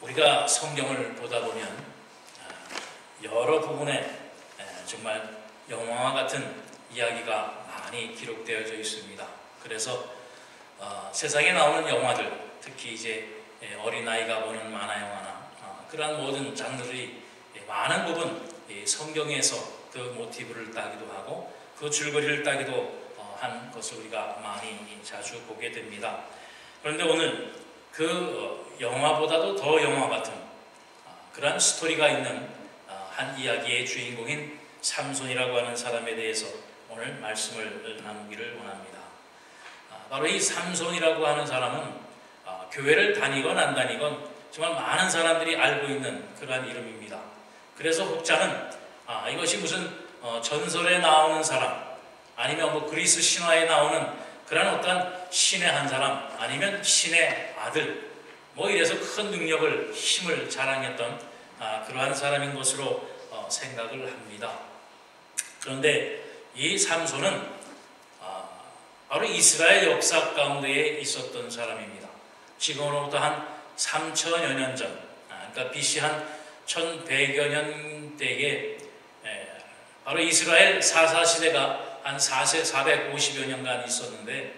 우리가 성경을 보다 보면 여러 부분에 정말 영화와 같은 이야기가 많이 기록되어져 있습니다. 그래서 세상에 나오는 영화들, 특히 이제 어린아이가 보는 만화 영화나 그러한 모든 장르들이 많은 부분 성경에서 그 모티브를 따기도 하고 그 줄거리를 따기도 한 것을 우리가 많이 자주 보게 됩니다. 그런데 오늘 그 영화보다도 더 영화 같은 그러한 스토리가 있는 한 이야기의 주인공인 삼손이라고 하는 사람에 대해서 오늘 말씀을 나누기를 원합니다. 바로 이 삼손이라고 하는 사람은 교회를 다니건 안 다니건 정말 많은 사람들이 알고 있는 그러한 이름입니다. 그래서 혹자는 이것이 무슨 전설에 나오는 사람, 아니면 뭐 그리스 신화에 나오는 그런 어떤 신의 한 사람, 아니면 신의 아들, 뭐 이래서 큰 능력을, 힘을 자랑했던 그러한 사람인 것으로 생각을 합니다. 그런데 이 삼손은 바로 이스라엘 역사 가운데에 있었던 사람입니다. 지금으로부터 한 3000여 년 전, 그러니까 BC 한 1100여 년대에 바로 이스라엘 사사시대가 한 450여 년간 있었는데,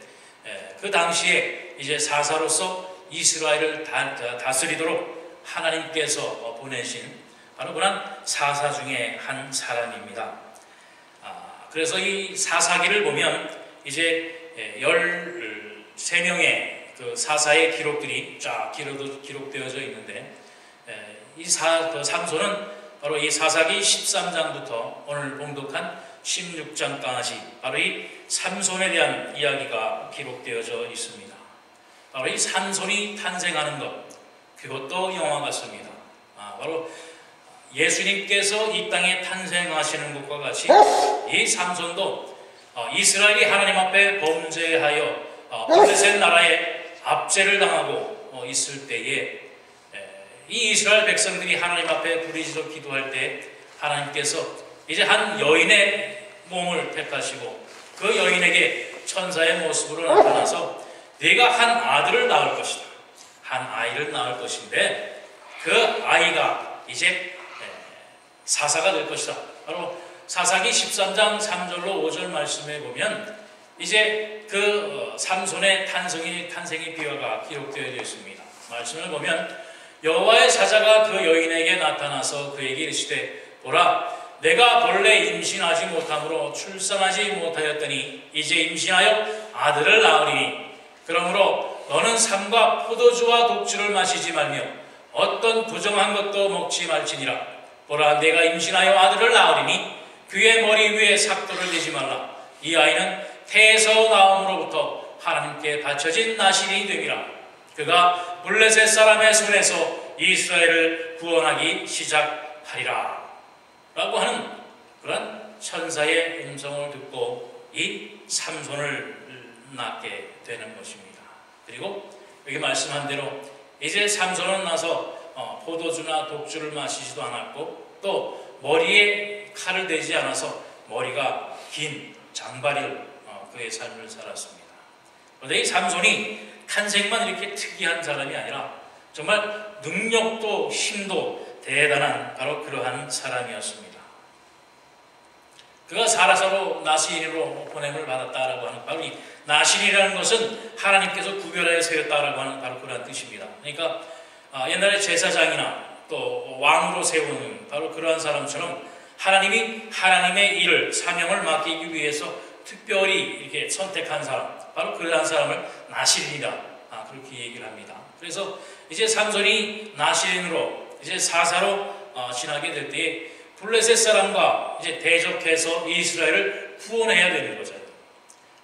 그 당시에 이제 사사로서 이스라엘을 다스리도록 하나님께서 보내신 바로 그런 사사 중에 한 사람입니다. 그래서 이 사사기를 보면 이제 13명의 그 사사의 기록들이 쫙 기록되어져 있는데, 이 삼손은 바로 이 사사기 13장부터 오늘 봉독한 16장까지 바로 이 삼손에 대한 이야기가 기록되어져 있습니다. 바로 이 삼손이 탄생하는 것, 그것도 영화 같습니다. 바로 예수님께서 이 땅에 탄생하시는 것과 같이 이 삼손도 이스라엘이 하나님 앞에 범죄하여 블레셋 나라에 압제를 당하고 있을 때에 이 이스라엘 백성들이 하나님 앞에 부르짖어 기도할 때 하나님께서 이제 한 여인의 몸을 택하시고 그 여인에게 천사의 모습으로 나타나서 네가 한 아들을 낳을 것이다, 한 아이를 낳을 것인데 그 아이가 이제 사사가 될 것이다. 바로 사사기 13장 3절로 5절 말씀에 보면 이제 그 삼손의 탄생의 비화가 기록되어 있습니다. 말씀을 보면 여호와의 사자가 그 여인에게 나타나서 그에게 이르시되 보라, 내가 본래 임신하지 못함으로 출산하지 못하였더니 이제 임신하여 아들을 낳으리니 그러므로 너는 삼과 포도주와 독주를 마시지 말며 어떤 부정한 것도 먹지 말지니라. 보라, 내가 임신하여 아들을 낳으리니 그의 머리 위에 삭도를 내지 말라. 이 아이는 태에서 나옴으로부터 하나님께 바쳐진 나실이 됨이라. 그가 블레셋 사람의 손에서 이스라엘을 구원하기 시작하리라 라고 하는 그런 천사의 음성을 듣고 이 삼손을 낳게 되는 것입니다. 그리고 여기 말씀한 대로 이제 삼손은 나서 포도주나 독주를 마시지도 않았고 또 머리에 칼을 대지 않아서 머리가 긴 장발을 그의 삶을 살았습니다. 그런데 이 삼손이 탄생만 이렇게 특이한 사람이 아니라 정말 능력도 힘도 대단한 바로 그러한 사람이었습니다. 그가 사라사로 나신으로 보냄을 받았다라고 하는 바로 이 나신이라는 것은 하나님께서 구별하여 세웠다라고 하는 바로 그러한 뜻입니다. 그러니까 옛날에 제사장이나 또 왕으로 세우는 바로 그러한 사람처럼 하나님이 하나님의 일을 사명을 맡기기 위해서 특별히 이렇게 선택한 사람, 바로 그러한 사람을 나실인이다 그렇게 얘기를 합니다. 그래서 이제 삼손이 나실인으로 이제 사사로 지나게 될 때에 블레셋 사람과 이제 대적해서 이스라엘을 구원해야 되는 거잖아요.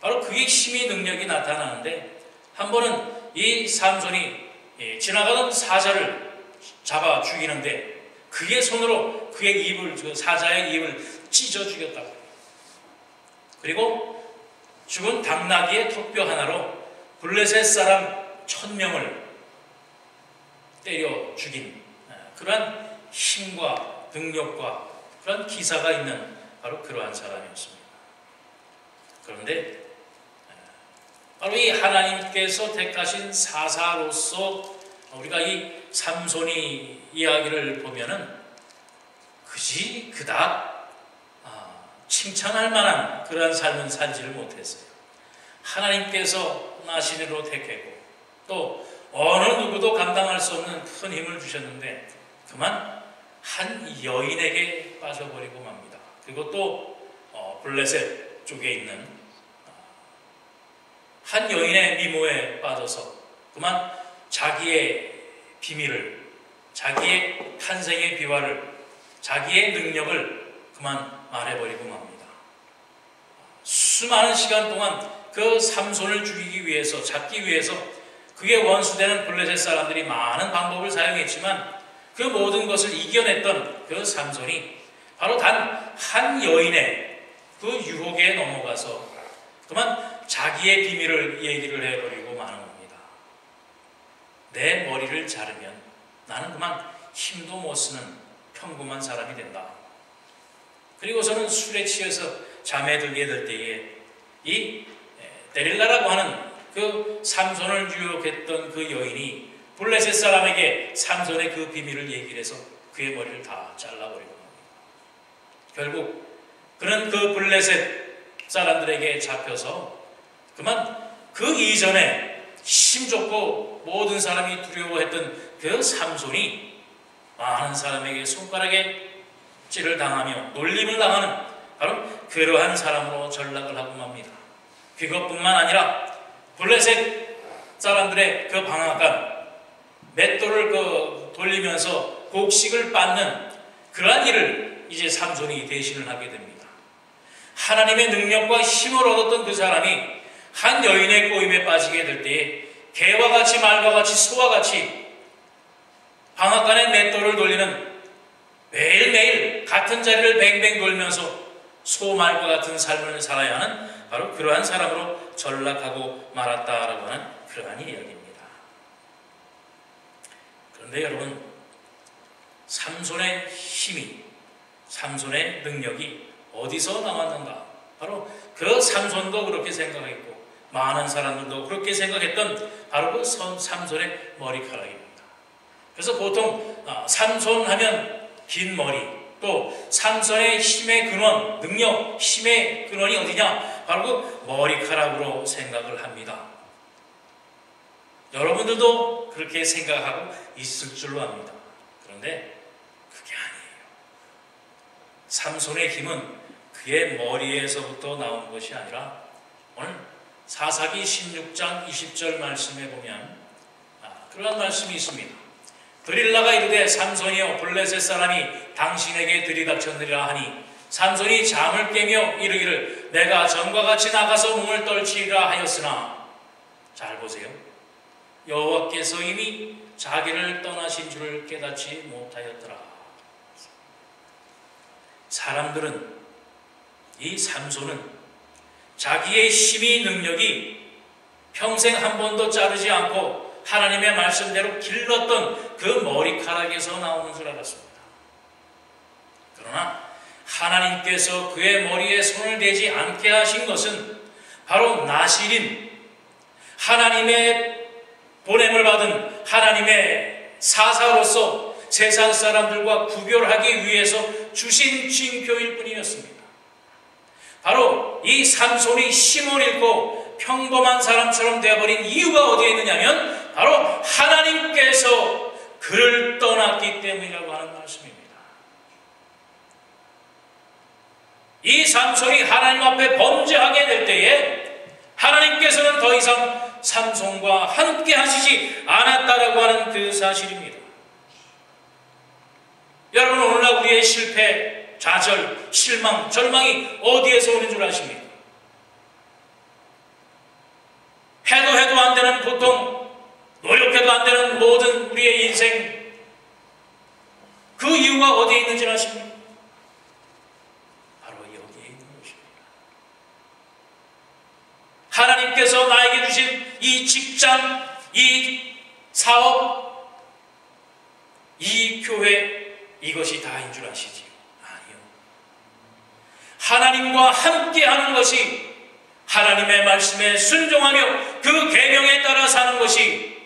바로 그게 힘의 능력이 나타나는데 한 번은 이 삼손이 지나가던 사자를 잡아 죽이는데 그의 손으로 그의 입을, 그 사자의 입을 찢어 죽였다고. 그리고 죽은 당나귀의 턱뼈 하나로 블레셋 사람 1000명을 때려 죽인 그러한 힘과 능력과 그런 기사가 있는 바로 그러한 사람이었습니다. 그런데 바로 이 하나님께서 택하신 사사로서 우리가 이 삼손이 이야기를 보면은 그지 그닥 칭찬할 만한 그러한 삶은 살지를 못했어요. 하나님께서 나시리로 택했고 또 어느 누구도 감당할 수 없는 큰 힘을 주셨는데 그만 한 여인에게 빠져버리고 맙니다. 그리고 또 블레셋 쪽에 있는 한 여인의 미모에 빠져서 그만 자기의 비밀을, 자기의 탄생의 비화를, 자기의 능력을 그만 말해버리고 맙니다. 수많은 시간 동안 그 삼손을 죽이기 위해서, 잡기 위해서 그의 원수되는 블레셋 사람들이 많은 방법을 사용했지만 그 모든 것을 이겨냈던 그 삼손이 바로 단 한 여인의 그 유혹에 넘어가서 그만 자기의 비밀을 얘기를 해버리고 마는 겁니다. 내 머리를 자르면 나는 그만 힘도 못 쓰는 평범한 사람이 된다. 그리고서는 술에 취해서 잠에 들게 될 때에 이 데릴라라고 하는 그 삼손을 유혹했던 그 여인이 블레셋 사람에게 삼손의 그 비밀을 얘기를 해서 그의 머리를 다 잘라버리고 맙니다. 결국 그는 그 블레셋 사람들에게 잡혀서 그만 그 이전에 힘좋고 모든 사람이 두려워했던 그 삼손이 많은 사람에게 손가락에 찔을 당하며 놀림을 당하는 바로 그러한 사람으로 전락을 하고 맙니다. 그것뿐만 아니라 블레셋 사람들의 그 방앗간 맷돌을 돌리면서 곡식을 빻는 그러한 일을 이제 삼손이 대신을 하게 됩니다. 하나님의 능력과 힘을 얻었던 그 사람이 한 여인의 꼬임에 빠지게 될 때에 개와 같이 말과 같이 소와 같이 방앗간에 맷돌을 돌리는 매일매일 같은 자리를 뱅뱅 돌면서 소 말과 같은 삶을 살아야 하는 바로 그러한 사람으로 전락하고 말았다라고 하는 그러한 이야기입니다. 그런데 여러분, 삼손의 힘이, 삼손의 능력이 어디서 나왔는가? 바로 그 삼손도 그렇게 생각했고 많은 사람들도 그렇게 생각했던 바로 그 삼손의 머리카락입니다. 그래서 보통 삼손 하면 긴 머리, 또 삼손의 힘의 근원, 능력, 힘의 근원이 어디냐? 바로 그 머리카락으로 생각을 합니다. 여러분들도 그렇게 생각하고 있을 줄로 압니다. 그런데 그게 아니에요. 삼손의 힘은 그의 머리에서부터 나온 것이 아니라 오늘 사사기 16장 20절 말씀에 보면 그러한 말씀이 있습니다. 드릴라가 이르되 삼손이여 블레셋 사람이 당신에게 들이닥쳤느니라 하니 삼손이 잠을 깨며 이르기를 내가 전과 같이 나가서 몸을 떨치리라 하였으나 잘 보세요. 여호와께서 이미 자기를 떠나신 줄을 깨닫지 못하였더라. 사람들은 이 삼손은 자기의 힘이 능력이 평생 한 번도 자르지 않고 하나님의 말씀대로 길렀던 그 머리카락에서 나오는 줄 알았습니다. 그러나 하나님께서 그의 머리에 손을 대지 않게 하신 것은 바로 나실인 하나님의 보냄을 받은 하나님의 사사로서 세상 사람들과 구별하기 위해서 주신 징표일 뿐이었습니다. 바로 이 삼손이 힘을 잃고 평범한 사람처럼 되어버린 이유가 어디에 있느냐면 바로 하나님께서 그를 떠났기 때문이라고 하는 말씀입니다. 이 삼손이 하나님 앞에 범죄하게 될 때에 하나님께서는 더 이상 삼손과 함께 하시지 않았다라고 하는 그 사실입니다. 여러분, 오늘날 우리의 실패, 좌절, 실망, 절망이 어디에서 오는 줄 아십니까? 해도 안 되는 고통, 노력해도 안 되는 모든 우리의 인생, 그 이유가 어디에 있는지 아십니까? 바로 여기에 있는 것입니다. 하나님께서 나에게 주신 이 직장, 이 사업, 이 교회, 이것이 다인 줄 아시지요? 아니요. 하나님과 함께하는 것이, 하나님의 말씀에 순종하며 그 계명에 따라 사는 것이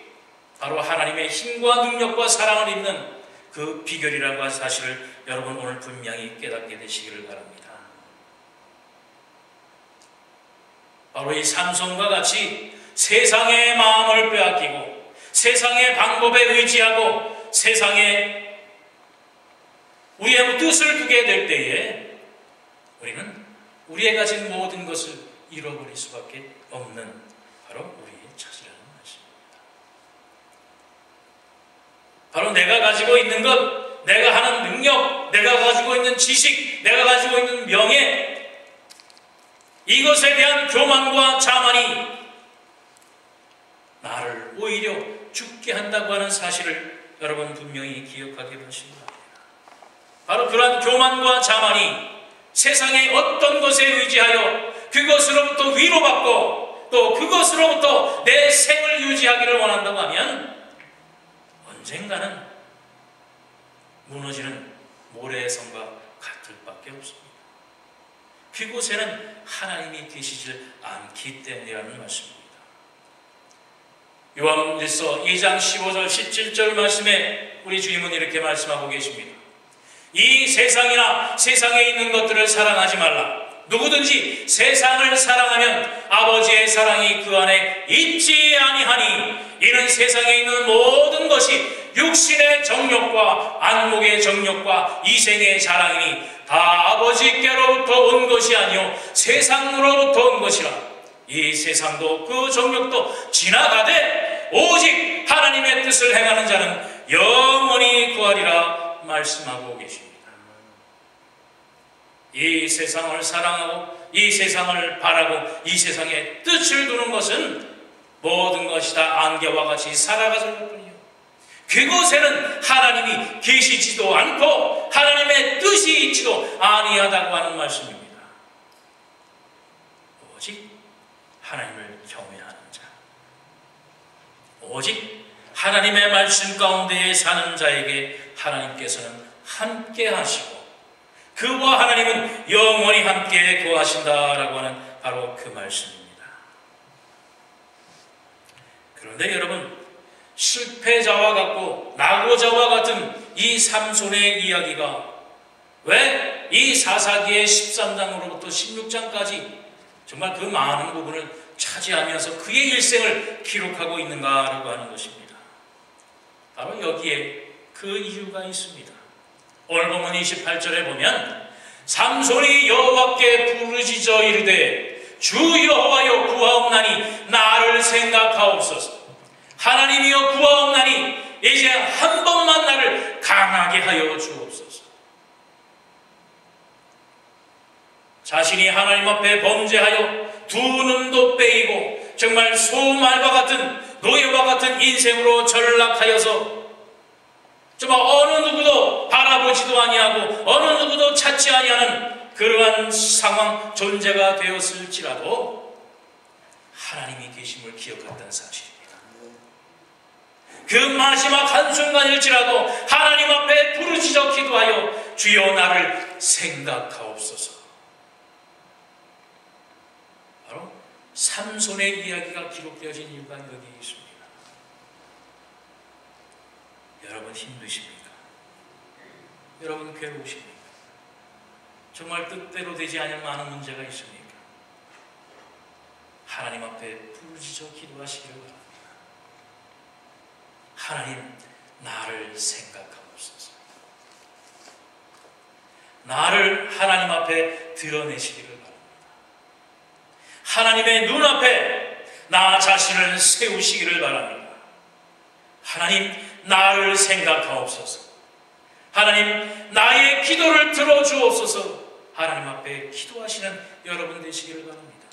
바로 하나님의 힘과 능력과 사랑을 입는 그 비결이라고 하는 사실을 여러분 오늘 분명히 깨닫게 되시기를 바랍니다. 바로 이 삼손과 같이 세상의 마음을 빼앗기고 세상의 방법에 의지하고 세상에 우리의 뜻을 두게 될 때에 우리는 우리의 가진 모든 것을 잃어버릴 수밖에 없는 바로 우리의 처지라는 것입니다. 바로 내가 가지고 있는 것, 내가 하는 능력, 내가 가지고 있는 지식, 내가 가지고 있는 명예, 이것에 대한 교만과 자만이 나를 오히려 죽게 한다고 하는 사실을 여러분 분명히 기억하게 되십니다. 바로 그러한 교만과 자만이 세상의 어떤 것에 의지하여 그것으로부터 위로받고 또 그것으로부터 내 생을 유지하기를 원한다고 하면 언젠가는 무너지는 모래의 성과 같을 밖에 없습니다. 그곳에는 하나님이 계시질 않기 때문이라는 말씀입니다. 요한일서 2장 15절 17절 말씀에 우리 주님은 이렇게 말씀하고 계십니다. 이 세상이나 세상에 있는 것들을 사랑하지 말라. 누구든지 세상을 사랑하면 아버지의 사랑이 그 안에 있지 아니하니 이는 세상에 있는 모든 것이 육신의 정욕과 안목의 정욕과 이생의 자랑이니 다 아버지께로부터 온 것이 아니요 세상으로부터 온 것이라. 이 세상도 그 정욕도 지나가되 오직 하나님의 뜻을 행하는 자는 영원히 구하리라 말씀하고 계십니다. 이 세상을 사랑하고 이 세상을 바라고 이 세상에 뜻을 두는 것은 모든 것이 다 안개와 같이 살아가는 것뿐이요. 그곳에는 하나님이 계시지도 않고 하나님의 뜻이 있지도 아니하다고 하는 말씀입니다. 오직 하나님을 경외하는 자, 오직 하나님의 말씀 가운데에 사는 자에게 하나님께서는 함께 하시고 그와 하나님은 영원히 함께 거하신다라고 하는 바로 그 말씀입니다. 그런데 여러분, 실패자와 같고 낙오자와 같은 이 삼손의 이야기가 왜 이 사사기의 13장으로부터 16장까지 정말 그 많은 부분을 차지하면서 그의 일생을 기록하고 있는가라고 하는 것입니다. 바로 여기에 그 이유가 있습니다. 오늘 본문 28절에 보면 삼손이 여호와께 부르짖어 이르되 주 여호와여 구하옵나니 나를 생각하옵소서. 하나님이여 구하옵나니 이제 한 번만 나를 강하게 하여 주옵소서. 자신이 하나님 앞에 범죄하여 두 눈도 빼이고 정말 소말과 같은 노예와 같은 인생으로 전락하여서 정말 어느 누구도 바라보지도 아니하고 어느 누구도 찾지 아니하는 그러한 상황 존재가 되었을지라도 하나님이 계심을 기억했다는 사실입니다. 그 마지막 한순간일지라도 하나님 앞에 부르짖어 기도하여 주여 나를 생각하옵소서. 바로 삼손의 이야기가 기록되어진 이유가 여기 있습니다. 여러분 힘드십니까? 여러분 괴로우십니까? 정말 뜻대로 되지 않은 많은 문제가 있습니까? 하나님 앞에 부르짖어 기도하시기를 바랍니다. 하나님, 나를 생각하옵소서. 나를 하나님 앞에 드러내시기를 바랍니다. 하나님의 눈앞에 나 자신을 세우시기를 바랍니다. 하나님, 나를 생각하옵소서. 하나님, 나의 기도를 들어주옵소서. 하나님 앞에 기도하시는 여러분 되시기를 바랍니다.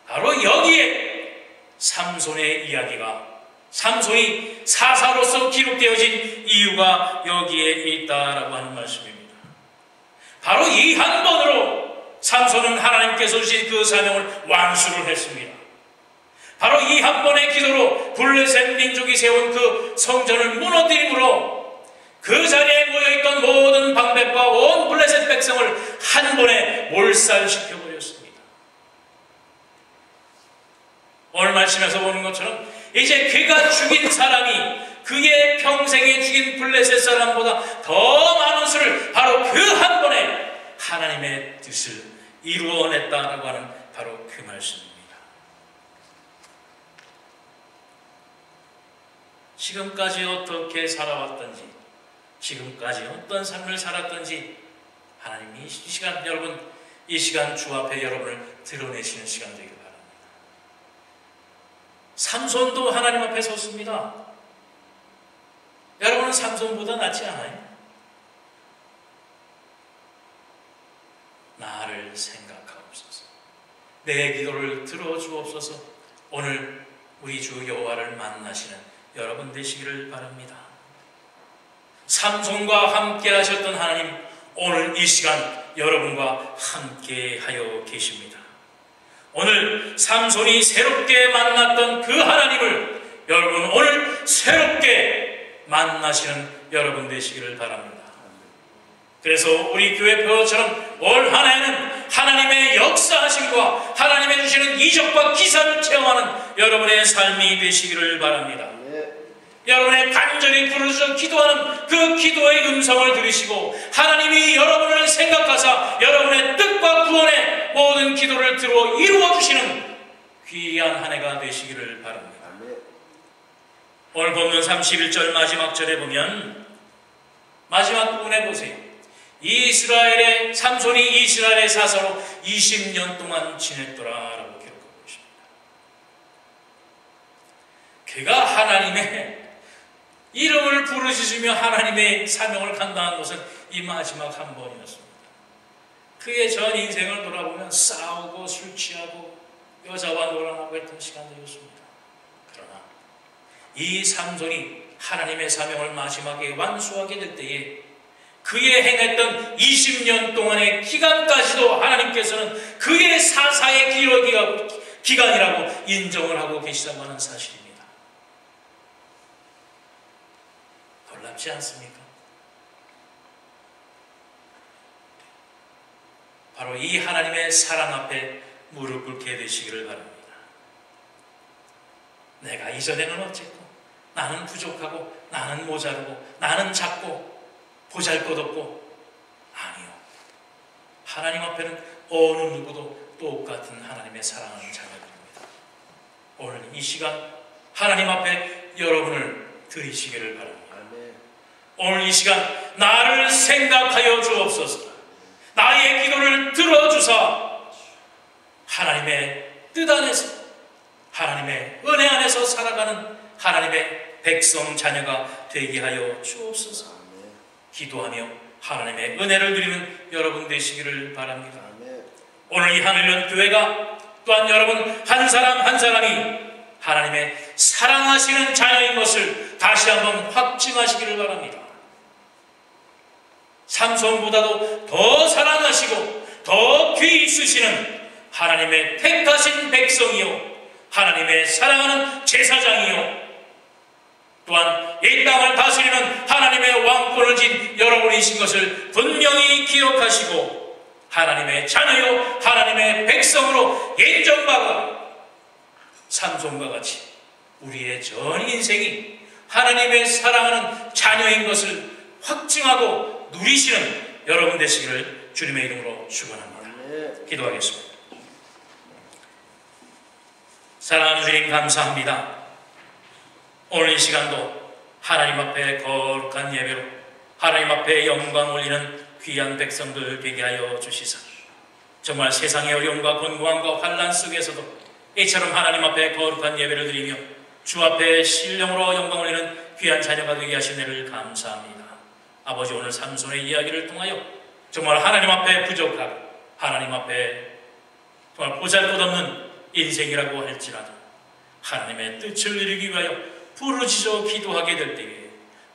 바로 여기에 삼손의 이야기가, 삼손이 사사로서 기록되어진 이유가 여기에 있다라고 하는 말씀입니다. 바로 이 한 번으로 삼손은 하나님께서 주신 그 사명을 완수를 했습니다. 바로 이 한 번의 기도로 블레셋 민족이 세운 그 성전을 무너뜨림으로 그 자리에 모여있던 모든 방백과 온 블레셋 백성을 한 번에 몰살시켜버렸습니다. 오늘 말씀에서 보는 것처럼 이제 그가 죽인 사람이 그의 평생에 죽인 블레셋 사람보다 더 많은 수를 바로 그 한 번에 하나님의 뜻을 이루어냈다라고 하는 바로 그 말씀입니다. 지금까지 어떻게 살아왔던지, 지금까지 어떤 삶을 살았던지 하나님이 이 시간, 여러분, 이 시간 주 앞에 여러분을 드러내시는 시간 되길 바랍니다. 삼손도 하나님 앞에 섰습니다. 여러분은 삼손보다 낫지 않아요? 나를 생각하옵소서. 내 기도를 들어주옵소서. 오늘 우리 주 여호와를 만나시는 여러분 되시기를 바랍니다. 삼손과 함께 하셨던 하나님, 오늘 이 시간 여러분과 함께 하여 계십니다. 오늘 삼손이 새롭게 만났던 그 하나님을 여러분 오늘 새롭게 만나시는 여러분 되시기를 바랍니다. 그래서 우리 교회 표처럼 올 한 해는 하나님의 역사하심과 하나님의 주시는 이적과 기사를 체험하는 여러분의 삶이 되시기를 바랍니다. 여러분의 간절히 부르짖어 기도하는 그 기도의 음성을 들으시고 하나님이 여러분을 생각하사 여러분의 뜻과 구원의 모든 기도를 들어 이루어주시는 귀한 한 해가 되시기를 바랍니다. 오늘 본문 31절 마지막 절에 보면 마지막 부분에 보세요. 이스라엘의 삼손이 이스라엘의 사사로 20년 동안 지냈더라라고 기록하고 있습니다. 그가 하나님의 이름을 부르짖으며 하나님의 사명을 감당한 것은 이 마지막 한 번이었습니다. 그의 전 인생을 돌아보면 싸우고 술 취하고 여자와 놀아나고 했던 시간들이었습니다. 그러나 이 삼손이 하나님의 사명을 마지막에 완수하게 될 때에 그의 행했던 20년 동안의 기간까지도 하나님께서는 그의 사사의 기간이라고 인정을 하고 계시다고 하는 사실입니다. 놀랍지 않습니까? 바로 이 하나님의 사랑 앞에 무릎 꿇게 되시기를 바랍니다. 내가 이전에는 어쨌고 나는 부족하고 나는 모자르고 나는 작고 보잘것없고 아니요. 하나님 앞에는 어느 누구도 똑같은 하나님의 사랑하는 자녀들입니다. 오늘 이 시간 하나님 앞에 여러분을 드리시기를 바랍니다. 오늘 이 시간 나를 생각하여 주옵소서. 나의 기도를 들어주사 하나님의 뜻 안에서 하나님의 은혜 안에서 살아가는 하나님의 백성 자녀가 되게 하여 주옵소서. 기도하며 하나님의 은혜를 누리는 여러분 되시기를 바랍니다. 오늘 이 하늘연 교회가 또한 여러분 한 사람 한 사람이 하나님의 사랑하시는 자녀인 것을 다시 한번 확증하시기를 바랍니다. 삼손보다도 더 사랑하시고 더 귀히 쓰시는 하나님의 택하신 백성이요 하나님의 사랑하는 제사장이요 또한 이 땅을 다스리는 하나님의 왕권을 진 여러분이신 것을 분명히 기억하시고 하나님의 자녀요 하나님의 백성으로 인정받아 삼손과 같이 우리의 전 인생이 하나님의 사랑하는 자녀인 것을 확증하고 누리시는 여러분 되시기를 주님의 이름으로 축원합니다. 기도하겠습니다. 사랑하는 주님 감사합니다. 오늘 이 시간도 하나님 앞에 거룩한 예배로 하나님 앞에 영광 올리는 귀한 백성들 되게 하여 주시사 정말 세상의 어려움과 곤고함과 환난 속에서도 이처럼 하나님 앞에 거룩한 예배를 드리며 주 앞에 신령으로 영광 올리는 귀한 자녀가 되게 하신 은혜를 감사합니다. 아버지 오늘 삼손의 이야기를 통하여 정말 하나님 앞에 부족하고 하나님 앞에 정말 보잘것없는 인생이라고 할지라도 하나님의 뜻을 이루기 위하여 부르짖어 기도하게 될 때에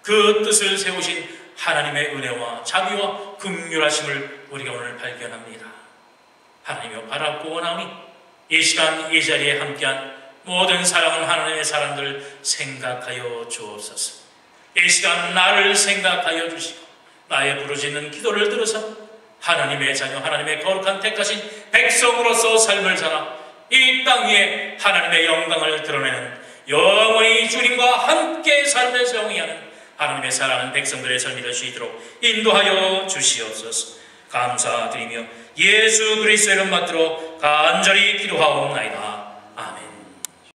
그 뜻을 세우신 하나님의 은혜와 자비와 긍휼하심을 우리가 오늘 발견합니다. 하나님여 바라고 원하오니 이 시간 이 자리에 함께한 모든 사랑하는 하나님의 사람들 생각하여 주옵소서. 이 시간 나를 생각하여 주시고 나의 부르짖는 기도를 들으사 하나님의 자녀 하나님의 거룩한 택하신 백성으로서 삶을 살아 이 땅 위에 하나님의 영광을 드러내는 영원히 주님과 함께 삶을 성의하는 하나님의 사랑하는 백성들의 삶이 될 수 있도록 인도하여 주시옵소서. 감사드리며 예수 그리스도의 이름 받들어 간절히 기도하옵나이다.